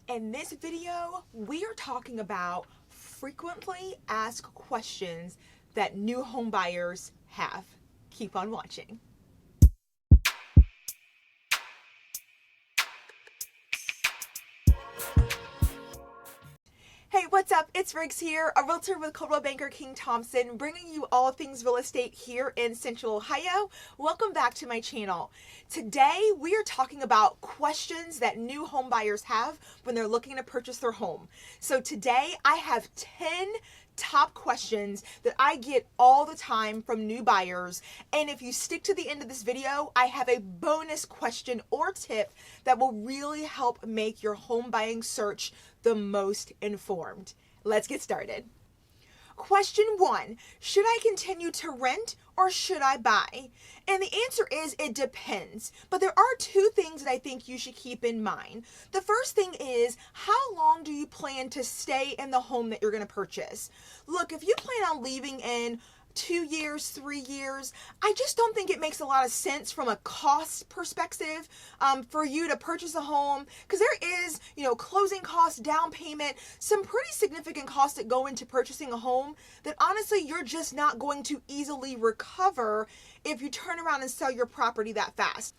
In this video, we are talking about frequently asked questions that new home buyers have. Keep on watching. Hey, what's up? It's Riggs here, a realtor with Coldwell Banker King Thompson, bringing you all things real estate here in Central Ohio. Welcome back to my channel. Today, we are talking about questions that new home buyers have when they're looking to purchase their home. So today, I have 10 top questions that I get all the time from new buyers. And if you stick to the end of this video, I have a bonus question or tip that will really help make your home buying search the most informed. Let's get started. Question 1, should I continue to rent or should I buy? And the answer is it depends. But there are two things that I think you should keep in mind. The first thing is, how long do you plan to stay in the home that you're going to purchase? Look, if you plan on leaving in 2 years, 3 years, I just don't think it makes a lot of sense from a cost perspective for you to purchase a home, because there is, closing costs, down payment, some pretty significant costs that go into purchasing a home that honestly you're just not going to easily recover if you turn around and sell your property that fast.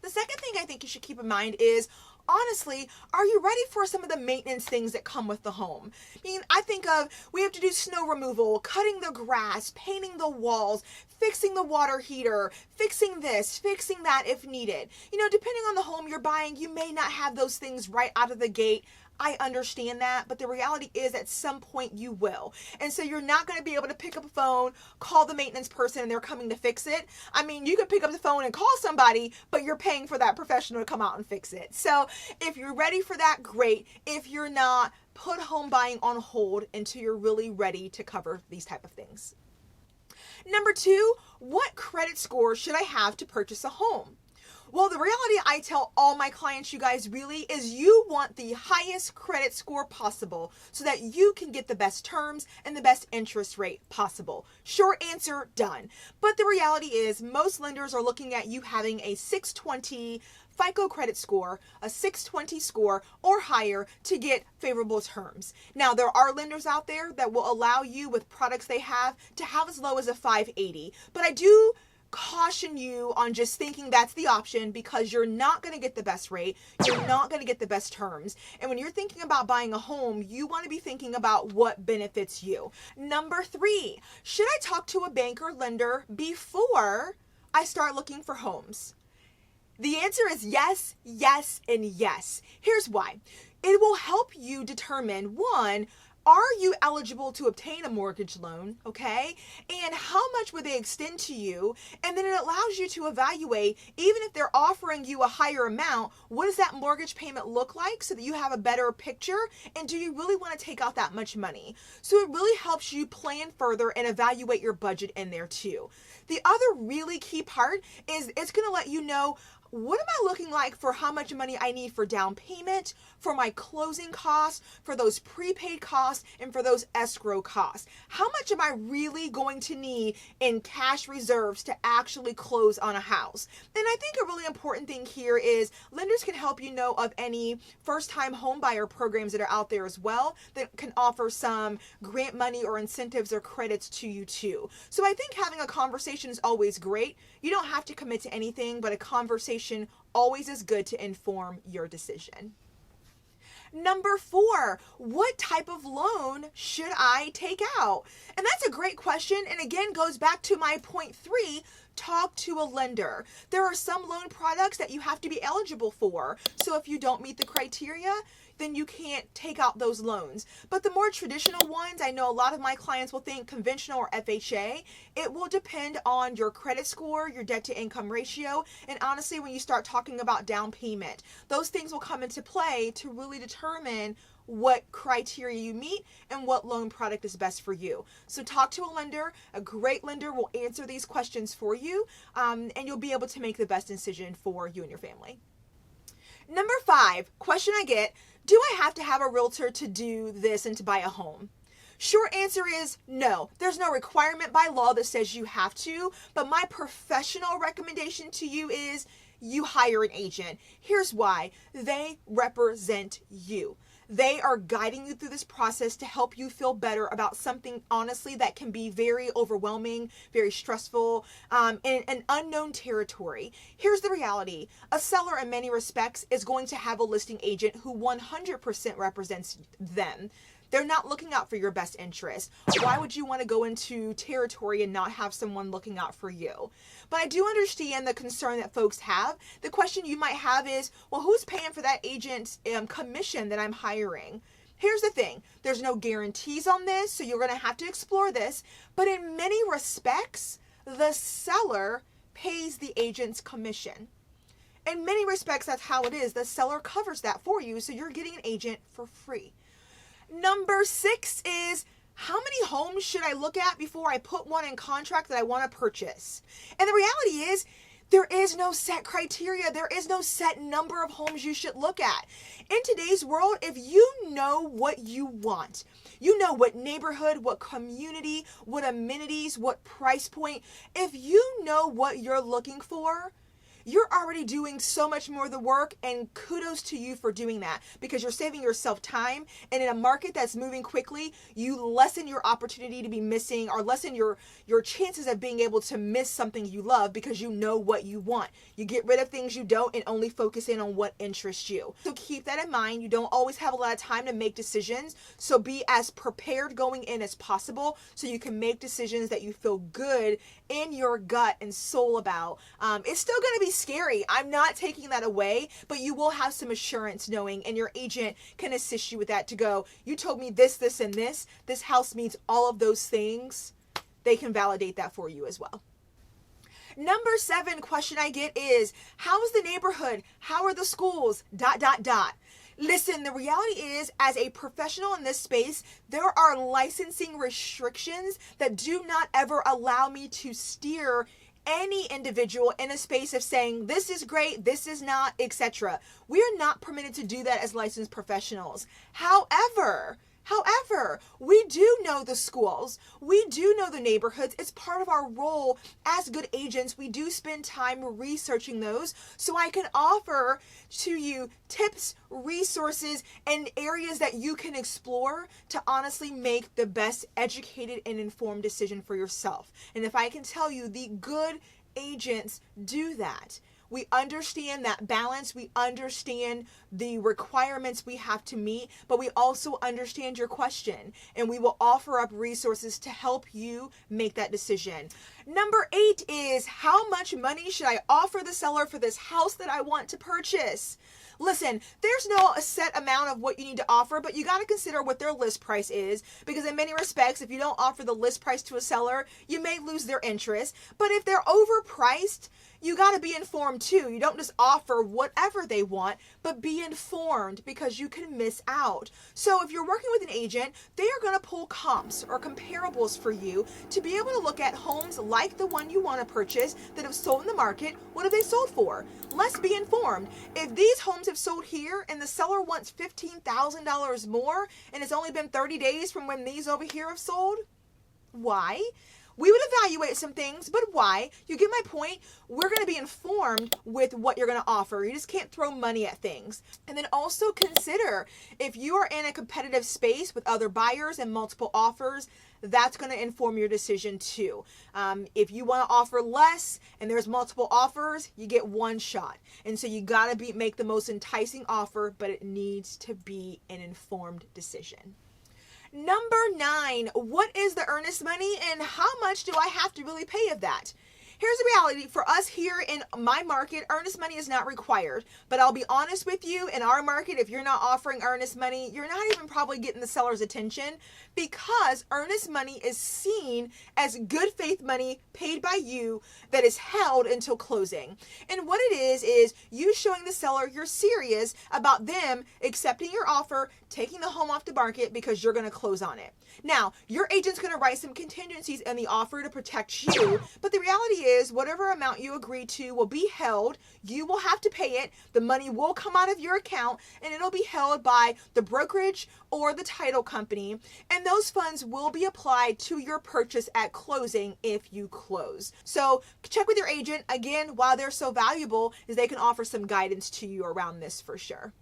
The second thing I think you should keep in mind is, honestly, are you ready for some of the maintenance things that come with the home? I think of, we have to do snow removal, cutting the grass, painting the walls, fixing the water heater, fixing this, fixing that if needed. Depending on the home you're buying, you may not have those things right out of the gate. I understand that, but the reality is at some point you will. And so you're not going to be able to pick up a phone, call the maintenance person, and they're coming to fix it. You could pick up the phone and call somebody, but you're paying for that professional to come out and fix it. So if you're ready for that, great. If you're not, put home buying on hold until you're really ready to cover these type of things. Number 2, what credit score should I have to purchase a home? Well, the reality I tell all my clients, you guys, really is you want the highest credit score possible so that you can get the best terms and the best interest rate possible. Short answer, done. But the reality is most lenders are looking at you having a 620 FICO credit score, a 620 score or higher to get favorable terms. Now, there are lenders out there that will allow you with products they have to have as low as a 580. But I do caution you on just thinking that's the option, because you're not going to get the best rate. You're not going to get the best terms. And when you're thinking about buying a home, you want to be thinking about what benefits you. Number 3, should I talk to a banker lender before I start looking for homes? The answer is yes, yes, and yes. Here's why. It will help you determine, one, are you eligible to obtain a mortgage loan, okay? And how much would they extend to you? And then it allows you to evaluate, even if they're offering you a higher amount, what does that mortgage payment look like so that you have a better picture? And do you really want to take out that much money? So it really helps you plan further and evaluate your budget in there too. The other really key part is it's going to let you know, what am I looking like for how much money I need for down payment, for my closing costs, for those prepaid costs, and for those escrow costs? How much am I really going to need in cash reserves to actually close on a house? And I think a really important thing here is lenders can help you know of any first-time home buyer programs that are out there as well that can offer some grant money or incentives or credits to you too. So I think having a conversation is always great. You don't have to commit to anything, but a conversation always is good to inform your decision. Number 4, what type of loan should I take out? And that's a great question. And again, goes back to my point 3, talk to a lender. There are some loan products that you have to be eligible for. So if you don't meet the criteria, then you can't take out those loans. But the more traditional ones, I know a lot of my clients will think conventional or FHA. It will depend on your credit score, your debt to income ratio, and honestly, when you start talking about down payment, those things will come into play to really determine what criteria you meet and what loan product is best for you. So talk to a lender. A great lender will answer these questions for you, and you'll be able to make the best decision for you and your family. Number 5, question I get, do I have to have a realtor to do this and to buy a home? Short answer is no. There's no requirement by law that says you have to, but my professional recommendation to you is you hire an agent. Here's why. They represent you. They are guiding you through this process to help you feel better about something, honestly, that can be very overwhelming, very stressful, in an unknown territory. Here's the reality. A seller, in many respects, is going to have a listing agent who 100% represents them. They're not looking out for your best interest. Why would you want to go into territory and not have someone looking out for you? But I do understand the concern that folks have. The question you might have is, well, who's paying for that agent's commission that I'm hiring? Here's the thing. There's no guarantees on this, so you're going to have to explore this. But in many respects, the seller pays the agent's commission. In many respects, that's how it is. The seller covers that for you, so you're getting an agent for free. Number 6 is, how many homes should I look at before I put one in contract that I want to purchase? And the reality is, there is no set criteria. There is no set number of homes you should look at. In today's world, if you know what you want, you know what neighborhood, what community, what amenities, what price point, if you know what you're looking for, you're already doing so much more of the work, and kudos to you for doing that, because you're saving yourself time. And in a market that's moving quickly, you lessen your opportunity to be missing, or lessen your chances of being able to miss something you love, because you know what you want. You get rid of things you don't and only focus in on what interests you. So keep that in mind. You don't always have a lot of time to make decisions. So be as prepared going in as possible so you can make decisions that you feel good in your gut and soul about. It's still going to be scary. I'm not taking that away, but you will have some assurance knowing, and your agent can assist you with that, to go, you told me this, this, and this. This house meets all of those things. They can validate that for you as well. Number 7 question I get is, how is the neighborhood? How are the schools? ... Listen, the reality is, as a professional in this space, there are licensing restrictions that do not ever allow me to steer any individual in a space of saying, this is great, this is not, etc. We are not permitted to do that as licensed professionals. However, we do know the schools. We do know the neighborhoods. It's part of our role as good agents. We do spend time researching those, so I can offer to you tips, resources, and areas that you can explore to honestly make the best educated and informed decision for yourself. And if I can tell you, the good agents do that. We understand that balance. We understand the requirements we have to meet, but we also understand your question, and we will offer up resources to help you make that decision. Number 8 is, how much money should I offer the seller for this house that I want to purchase? Listen, there's no set amount of what you need to offer, but you got to consider what their list price is, because in many respects, if you don't offer the list price to a seller, you may lose their interest. But if they're overpriced, you got to be informed too. You don't just offer whatever they want, but be informed, because you can miss out. So if you're working with an agent, they are going to pull comps or comparables for you to be able to look at homes like the one you want to purchase that have sold in the market. What have they sold for? Let's be informed. If these homes have sold here and the seller wants $15,000 more, and it's only been 30 days from when these over here have sold, why? We would evaluate some things, but why? You get my point? We're going to be informed with what you're going to offer. You just can't throw money at things. And then also consider, if you are in a competitive space with other buyers and multiple offers, that's going to inform your decision too. If you want to offer less and there's multiple offers, you get one shot. And so you got to make the most enticing offer, but it needs to be an informed decision. Number 9, what is the earnest money, and how much do I have to really pay of that? Here's the reality. For us here in my market, earnest money is not required. But I'll be honest with you, in our market, if you're not offering earnest money, you're not even probably getting the seller's attention, because earnest money is seen as good faith money paid by you that is held until closing. And what it is you showing the seller you're serious about them accepting your offer, taking the home off the market, because you're going to close on it. Now, your agent's going to write some contingencies in the offer to protect you, but the reality is whatever amount you agree to will be held. You will have to pay it. The money will come out of your account and it'll be held by the brokerage or the title company. And those funds will be applied to your purchase at closing if you close. So check with your agent. Again, why they're so valuable is they can offer some guidance to you around this for sure.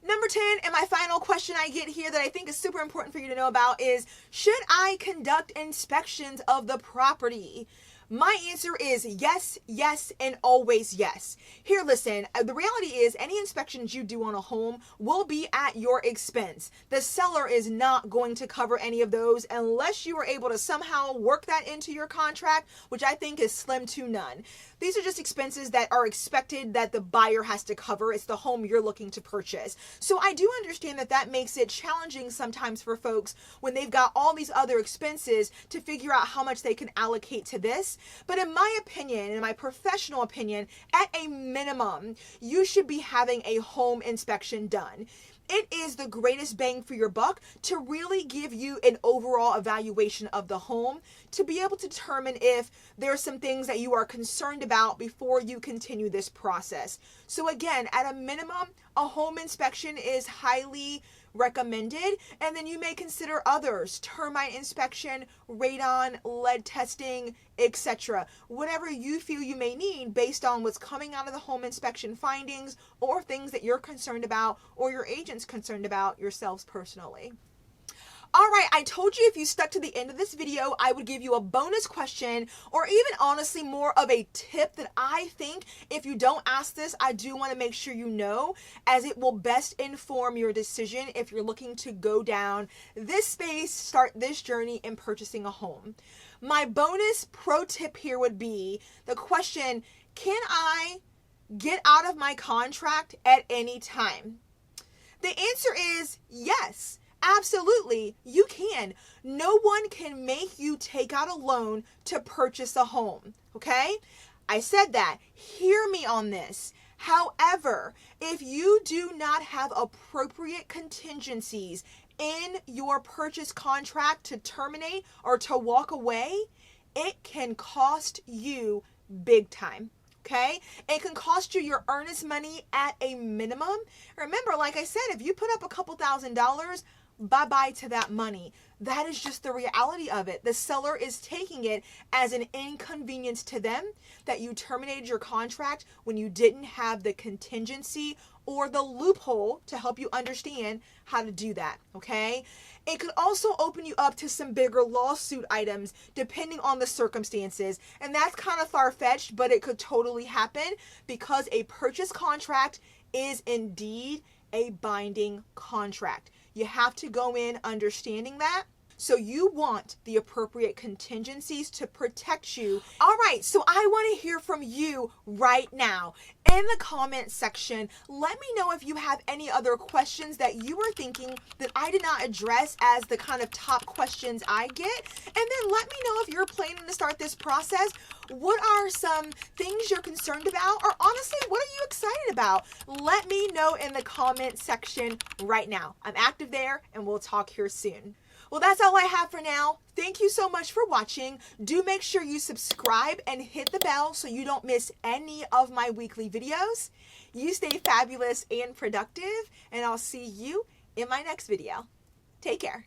Number 10, and my final question I get here that I think is super important for you to know about is, should I conduct inspections of the property? My answer is yes, yes, and always yes. Here, listen, the reality is any inspections you do on a home will be at your expense. The seller is not going to cover any of those unless you are able to somehow work that into your contract, which I think is slim to none. These are just expenses that are expected that the buyer has to cover. It's the home you're looking to purchase. So I do understand that that makes it challenging sometimes for folks when they've got all these other expenses to figure out how much they can allocate to this. But in my opinion, in my professional opinion, at a minimum, you should be having a home inspection done. It is the greatest bang for your buck to really give you an overall evaluation of the home, to be able to determine if there are some things that you are concerned about before you continue this process. So again, at a minimum, a home inspection is highly recommended, and then you may consider others: termite inspection, radon, lead testing, etc. Whatever you feel you may need based on what's coming out of the home inspection findings or things that you're concerned about or your agent's concerned about yourselves personally. All right, I told you if you stuck to the end of this video, I would give you a bonus question, or even honestly more of a tip that I think if you don't ask this, I do want to make sure you know, as it will best inform your decision if you're looking to go down this space, start this journey in purchasing a home. My bonus pro tip here would be the question, can I get out of my contract at any time? The answer is yes. Absolutely, you can. No one can make you take out a loan to purchase a home, okay? I said that. Hear me on this. However, if you do not have appropriate contingencies in your purchase contract to terminate or to walk away, it can cost you big time. Okay? It can cost you your earnest money at a minimum. Remember, like I said, if you put up a couple $1,000s, bye-bye to that money. That is just the reality of it. The seller is taking it as an inconvenience to them that you terminated your contract when you didn't have the contingency or the loophole to help you understand how to do that, okay? It could also open you up to some bigger lawsuit items depending on the circumstances. And that's kind of far-fetched, but it could totally happen because a purchase contract is indeed a binding contract. You have to go in understanding that. So you want the appropriate contingencies to protect you. All right, so I want to hear from you right now. In the comment section, let me know if you have any other questions that you were thinking that I did not address as the kind of top questions I get. And then let me know if you're planning to start this process. What are some things you're concerned about? Or honestly, what are you excited about? Let me know in the comment section right now. I'm active there and we'll talk here soon. Well, that's all I have for now. Thank you so much for watching. Do make sure you subscribe and hit the bell so you don't miss any of my weekly videos. You stay fabulous and productive, and I'll see you in my next video. Take care.